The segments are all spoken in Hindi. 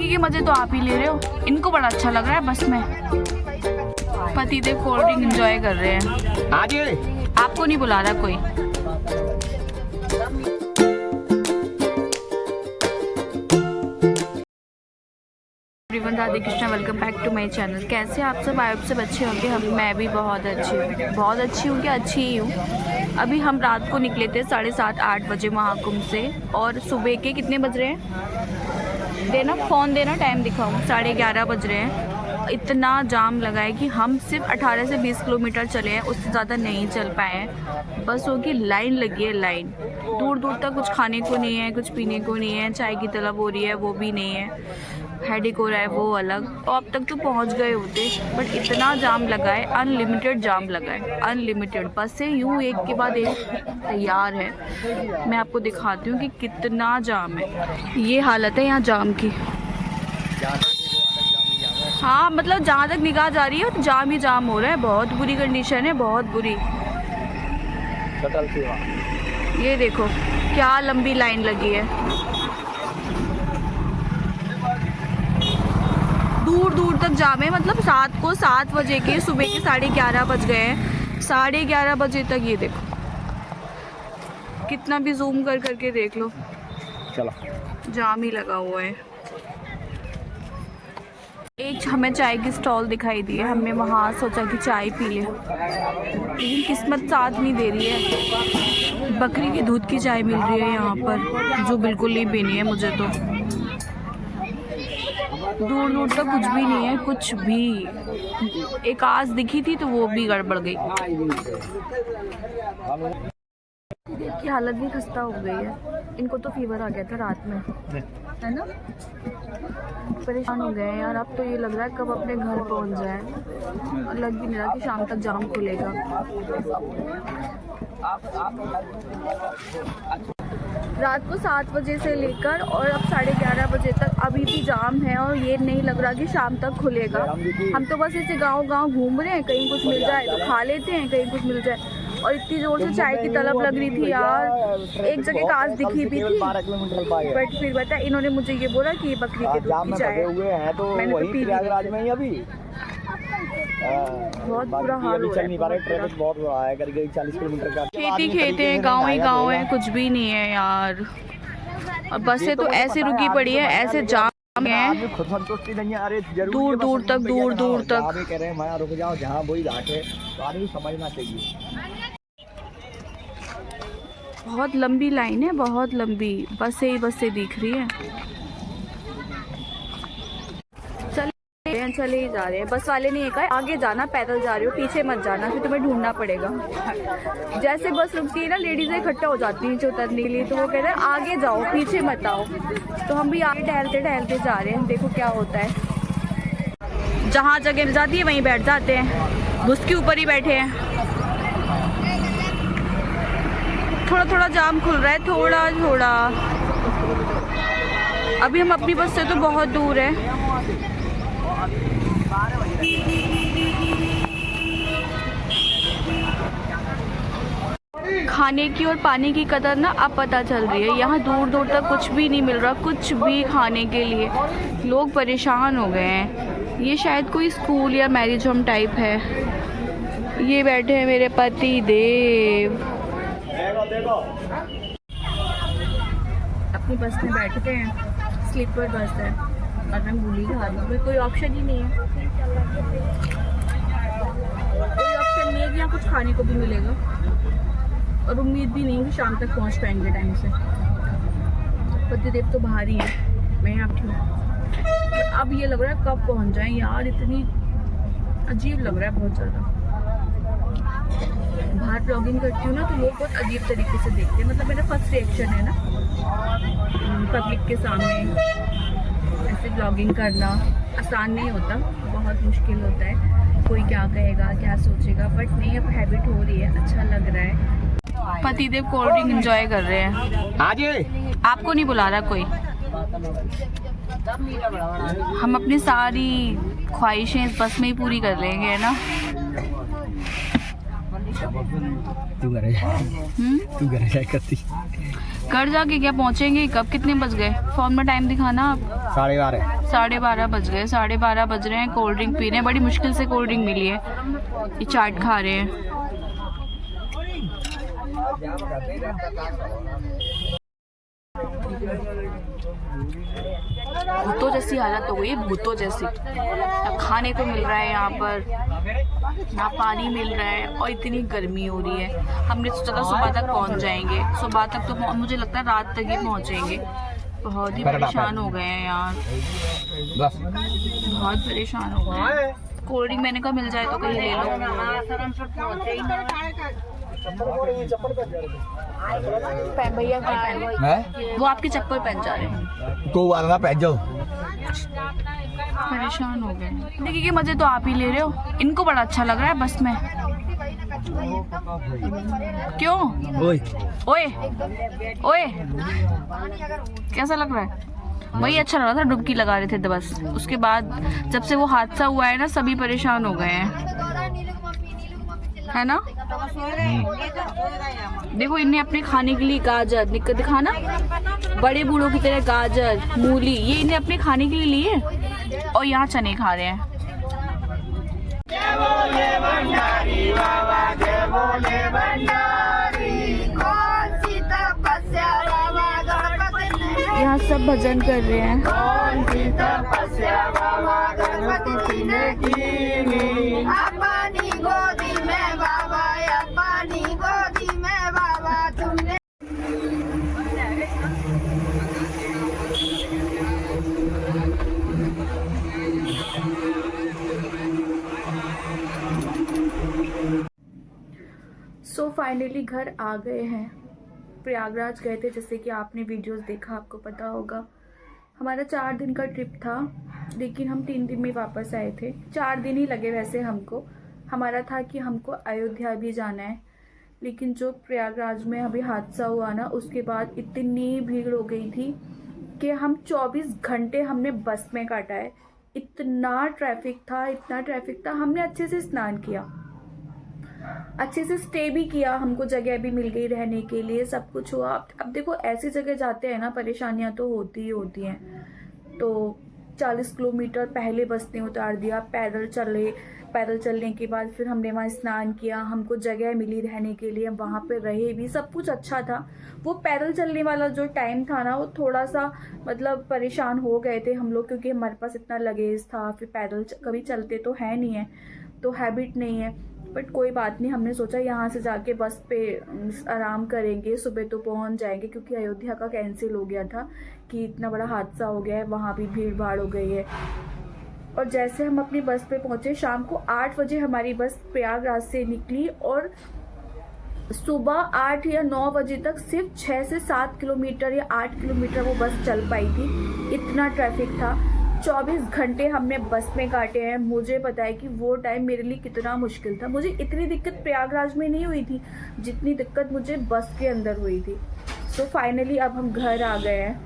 जिंदगी के मजे तो आप ही ले रहे हो, इनको बड़ा अच्छा लग रहा है बस में। पतिदेव कोल्ड ड्रिंक एंजॉय कर रहे हैं। आपको नहीं बुला रहा कोई। Everyone, Radhe Krishna, welcome back to my channel. कैसे आप सब? आप सब अच्छे होंगे। मैं भी बहुत अच्छी हूँ, बहुत अच्छी हूँ, क्या अच्छी ही हूँ। अभी हम रात को निकले थे 7:30-8 बजे महाकुंभ से, और सुबह के कितने बज रहे हैं? देना फ़ोन, देना टाइम दिखाऊँ। 11:30 बज रहे हैं। इतना जाम लगा है कि हम सिर्फ 18 से 20 किलोमीटर चले हैं, उससे ज़्यादा नहीं चल पाए हैं। बसों की लाइन लगी है, लाइन दूर दूर तक। कुछ खाने को नहीं है, कुछ पीने को नहीं है, चाय की तलब हो रही है वो भी नहीं है, हेडेक हो रहा है वो अलग। तो अब तक तो पहुंच गए होते, बट इतना जाम लगा है, अनलिमिटेड जाम लगा है, अनलिमिटेड। बसें यूँ एक के बाद एक तैयार है। मैं आपको दिखाती हूँ कि कितना जाम है। ये हालत है यहाँ जाम की। हाँ, मतलब जहाँ तक निगाह जा रही है तो जाम ही जाम हो रहा है। बहुत बुरी कंडीशन है, बहुत बुरी। ये देखो क्या लंबी लाइन लगी है, दूर दूर तक जाम है। मतलब 7 बजे के, सुबह के 11:30 बज गए हैं। 11:30 बजे तक ये देखो, कितना भी जूम कर करके देख लो, चलो जाम ही लगा हुआ है। एक हमें चाय की स्टॉल दिखाई दी है, हमने वहाँ सोचा कि चाय पी ले, लेकिन किस्मत साथ नहीं दे रही है। बकरी के दूध की चाय मिल रही है यहाँ पर, जो बिल्कुल नहीं पीनी है मुझे तो। दूर दूर तक कुछ भी नहीं है, कुछ भी। एक आज दिखी थी तो वो भी गड़बड़ गई। की हालत भी खस्ता हो गई है। इनको तो फीवर आ गया था रात में, है ना। परेशान हो गए हैं यार। अब तो ये लग रहा है कब अपने घर पहुंच जाए। लग भी नहीं रहा कि शाम तक जाम खुलेगा। रात को 7 बजे से लेकर और अब 11:30 बजे तक अभी भी जाम है, और ये नहीं लग रहा कि शाम तक खुलेगा। हम तो बस ऐसे गांव घूम रहे हैं, कहीं कुछ मिल जाए तो खा लेते हैं, कहीं कुछ मिल जाए। और इतनी जोर से चाय की तलब लग रही थी यार। एक जगह कांच दिखी भी थी, बट फिर बता इन्होंने मुझे ये बोला कि बकरी के दूध की चाय, मैंने तो पी ली। बहुत बुरा हाल हो रहा है। खेती खेते हैं, गाँव ही गाँव है, कुछ भी नहीं है यार। और बसें तो ऐसे रुकी पड़ी है, ऐसे जाम है दूर दूर तक, दूर दूर तक। कह रहे हैं मैं रुक जाओ, जहाँ वही घाट है, तो आदमी समझना चाहिए। बहुत लंबी लाइन है, बहुत लंबी। बसें ही बसें दिख रही हैं। चले ही जा रहे हैं। बस वाले ने ये कहा आगे जाना, पैदल जा रहे हो, पीछे मत जाना, फिर तुम्हें ढूंढना पड़ेगा। जैसे बस रुकती है ना, लेडीजें इकट्ठा हो जाती हैं नीचे उतरने के लिए, तो वो कह रहे हैं आगे जाओ, पीछे मत आओ। तो हम भी आगे टहलते टहलते जा रहे हैं, देखो क्या होता है। जहाँ जगह मिल जाती है वहीं बैठ जाते हैं, बस के ऊपर ही बैठे हैं। थोड़ा थोड़ा जाम खुल रहा है, थोड़ा थोड़ा। अभी हम अपनी बस से तो बहुत दूर है। खाने की और पानी की कदर ना अब पता चल रही है। यहाँ दूर दूर तक कुछ भी नहीं मिल रहा, कुछ भी खाने के लिए। लोग परेशान हो गए हैं। ये शायद कोई स्कूल या मैरिज होम टाइप है। ये बैठे हैं मेरे पति देव। अपनी बस में बैठते हैं, स्लीपर बस है, और मैं गोली खा रही हूँ। कोई ऑप्शन ही नहीं है, कोई ऑप्शन नहीं है कि यहाँ कुछ खाने को भी मिलेगा, और उम्मीद भी नहीं है कि शाम तक पहुँच पाएंगे टाइम से। पतिदेव तो बाहर ही है, मैं यहाँ बैठी हूँ। अब ये लग रहा है कब पहुँच जाएं यार, इतनी अजीब लग रहा है बहुत ज़्यादा। बाहर ब्लॉगिंग करती हूँ ना, तो लोग बहुत अजीब तरीके से देखते हैं। मतलब मेरा फर्स्ट रिएक्शन है ना पब्लिक के सामने ऐसे ब्लॉगिंग करना। आसान नहीं होता, बहुत मुश्किल होता है। कोई क्या कहेगा, क्या सोचेगा, बट नहीं, अब हैबिट हो रही है, अच्छा लग रहा है। पतिदेव कोल्ड ड्रिंक एंजॉय कर रहे हैं। आपको नहीं बुला रहा कोई। हम अपनी सारी ख्वाहिशें इस बस में ही पूरी कर लेंगे, है ना। तू घर जाए करती। कर जाके क्या पहुंचेंगे कब? कितने बज गए? फोन में टाइम दिखाना आप। 12:30। 12:30 बज गए, 12:30 बज रहे हैं। कोल्ड ड्रिंक पी रहे हैं, बड़ी मुश्किल से कोल्ड ड्रिंक मिली है। ये चाट खा रहे हैं। भूतों जैसी हालत हो गई है, भूतों जैसी। ना खाने को मिल रहा है यहाँ पर, ना पानी मिल रहा है, और इतनी गर्मी हो रही है। हमने सोचा था सुबह तक पहुँच जाएंगे, सुबह तक तो मुझे लगता है रात तक ही पहुँचेंगे। बहुत ही परेशान हो गए हैं यार, बहुत परेशान हो गए हैं। कोल्ड ड्रिंक मैंने कहा मिल जाए तो कहीं ले लो। भैया वो आपकी चप्पल पहन जा रहे हैं, को वाला पहन जाओ। परेशान हो गए। देखिए कि मजे तो आप ही ले रहे हो, इनको बड़ा अच्छा लग रहा है बस में। क्यों? ओए ओए ओए, कैसा लग रहा है? वही अच्छा लग रहा था, डुबकी लगा रहे थे तो बस। उसके बाद जब से वो हादसा हुआ है ना, सभी परेशान हो गए हैं, है ना। देखो इनने अपने खाने के लिए गाजर दिखाना, बड़े बूढ़ों की तरह गाजर मूली ये इन्हें अपने खाने के लिए लिए, और यहाँ चने खा रहे हैं। यहाँ सब भजन कर रहे हैं। सो फाइनली घर आ गए हैं। प्रयागराज गए थे, जैसे कि आपने वीडियोस देखा, आपको पता होगा। हमारा 4 दिन का ट्रिप था, लेकिन हम 3 दिन में वापस आए थे। 4 दिन ही लगे वैसे हमको। हमारा था कि हमको अयोध्या भी जाना है, लेकिन जो प्रयागराज में अभी हादसा हुआ ना, उसके बाद इतनी भीड़ हो गई थी कि हम 24 घंटे हमने बस में काटा है। इतना ट्रैफिक था, इतना ट्रैफिक था। हमने अच्छे से स्नान किया, अच्छे से स्टे भी किया, हमको जगह भी मिल गई रहने के लिए, सब कुछ हुआ। अब देखो ऐसी जगह जाते हैं ना, परेशानियां तो होती ही होती हैं। तो 40 किलोमीटर पहले बस ने उतार दिया, पैदल चलने के बाद फिर हमने वहाँ स्नान किया, हमको जगह मिली रहने के लिए, वहाँ पे रहे भी, सब कुछ अच्छा था। वो पैदल चलने वाला जो टाइम था ना, वो थोड़ा सा मतलब परेशान हो गए थे हम लोग, क्योंकि हमारे पास इतना लगेज था। फिर पैदल कभी चलते तो है नहीं है, तो हैबिट नहीं है। बट कोई बात नहीं, हमने सोचा यहाँ से जाके बस पे आराम करेंगे, सुबह तो पहुँच जाएंगे, क्योंकि अयोध्या का कैंसिल हो गया था कि इतना बड़ा हादसा हो गया है, वहाँ भी भीड़ भाड़ हो गई है। और जैसे हम अपनी बस पे पहुँचे, शाम को 8 बजे हमारी बस प्रयागराज से निकली, और सुबह 8 या 9 बजे तक सिर्फ 6 से 7 किलोमीटर या 8 किलोमीटर वो बस चल पाई थी। इतना ट्रैफिक था। 24 घंटे हमने बस में काटे हैं। मुझे पता है कि वो टाइम मेरे लिए कितना मुश्किल था। मुझे इतनी दिक्कत प्रयागराज में नहीं हुई थी जितनी दिक्कत मुझे बस के अंदर हुई थी। सो फाइनली अब हम घर आ गए हैं,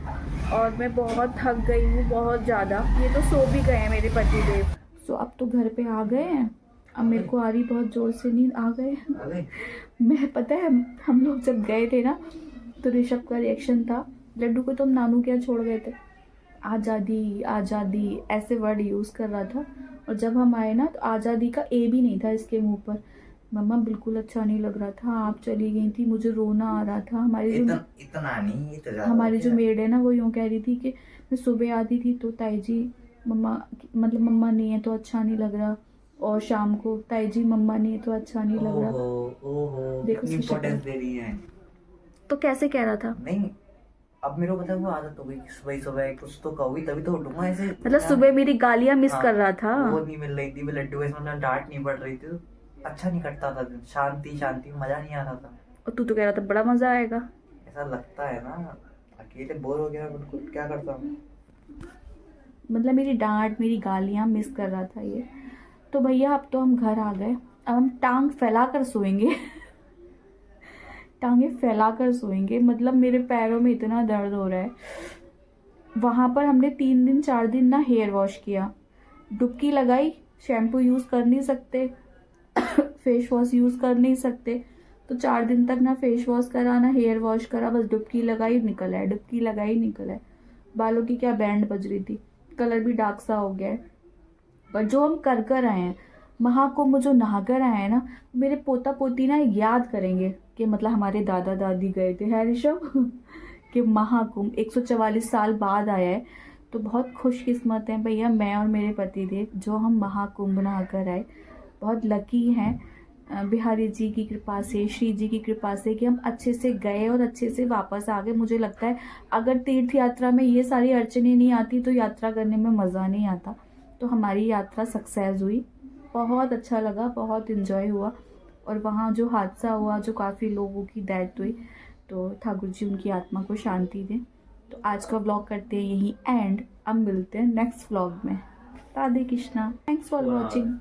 और मैं बहुत थक गई हूँ, बहुत ज़्यादा। ये तो सो भी गए हैं मेरे पतिदेव। सो अब तो घर पे आ गए हैं। अब मेरे को आ रही बहुत ज़ोर से नींद, आ गए। मैं पता है हम लोग जब गए थे ना, तो ऋषभ का रिएक्शन था, लड्डू को तो हम नानू के यहाँ छोड़ गए थे, आज़ादी आज़ादी ऐसे वर्ड यूज़ कर रहा था। और जब हम आए ना, तो आज़ादी का ए भी नहीं था इसके मुंह पर। मम्मा बिल्कुल अच्छा नहीं लग रहा था, आप चली गई थी, मुझे रोना आ रहा था। हमारी जो मेड है ना, वो यूँ कह रही थी कि मैं सुबह आती थी तो ताई जी मम्मा नहीं है तो अच्छा नहीं लग रहा, और शाम को ताई जी मम्मा नहीं है तो अच्छा नहीं लग रहा। देखो इम्पोर्टेंस दे रही है। तो कैसे कह रहा था? नहीं, अब मेरे को पता है वो आदत हो गई, सुबह कुछ तो कहोगी तभी तो उठूंगा ऐसे। मतलब सुबह मेरी गालियां मिस कर रहा था। वो नहीं मिल रही थी, लड्डू में डांट नहीं पड़ रही थी, तो अच्छा नहीं करता था। शांति शांति मजा नहीं आ रहा था। और तू तो कह रहा था बड़ा मजा आएगा। ऐसा लगता है ना, अकेले बोर हो गया बिल्कुल, क्या करता हूँ। मतलब मेरी डांट, मेरी गालियां मिस कर रहा था ये। तो भैया अब तो हम घर आ गए। अब हम टांग फैला कर सोएंगे। टांगे फैला कर सोएंगे। मतलब मेरे पैरों में इतना दर्द हो रहा है। वहाँ पर हमने 3 दिन 4 दिन ना हेयर वॉश किया, डुबकी लगाई, शैम्पू यूज़ कर नहीं सकते, फेस वॉश यूज़ कर नहीं सकते, तो 4 दिन तक ना फेस वॉश करा ना हेयर वॉश करा, बस डुबकी लगाई निकल आए, डुबकी लगाई निकल आए। बालों की क्या बैंड बज रही थी। कलर भी डार्क सा हो गया है। पर जो हम कर कर आए हैं, महाकुंभ जो नहा कर आए हैं ना, मेरे पोता पोती ना याद करेंगे कि मतलब हमारे दादा दादी गए थे, है ऋषभ? कि महाकुंभ 144 साल बाद आया है। तो बहुत खुशकिस्मत हैं भैया मैं और मेरे पतिदेव जो हम महाकुंभ नहा कर आए। बहुत लकी हैं बिहारी जी की कृपा से, श्री जी की कृपा से कि हम अच्छे से गए और अच्छे से वापस आ गए। मुझे लगता है अगर तीर्थ यात्रा में ये सारी अड़चनें नहीं आती तो यात्रा करने में मज़ा नहीं आता। तो हमारी यात्रा सक्सेस हुई, बहुत अच्छा लगा, बहुत इन्जॉय हुआ। और वहाँ जो हादसा हुआ, जो काफ़ी लोगों की डेथ हुई, तो ठाकुर जी उनकी आत्मा को शांति दें। तो आज का व्लॉग करते हैं यहीं एंड। अब मिलते हैं नेक्स्ट व्लॉग में। Radhe Krishna, thanks for watching.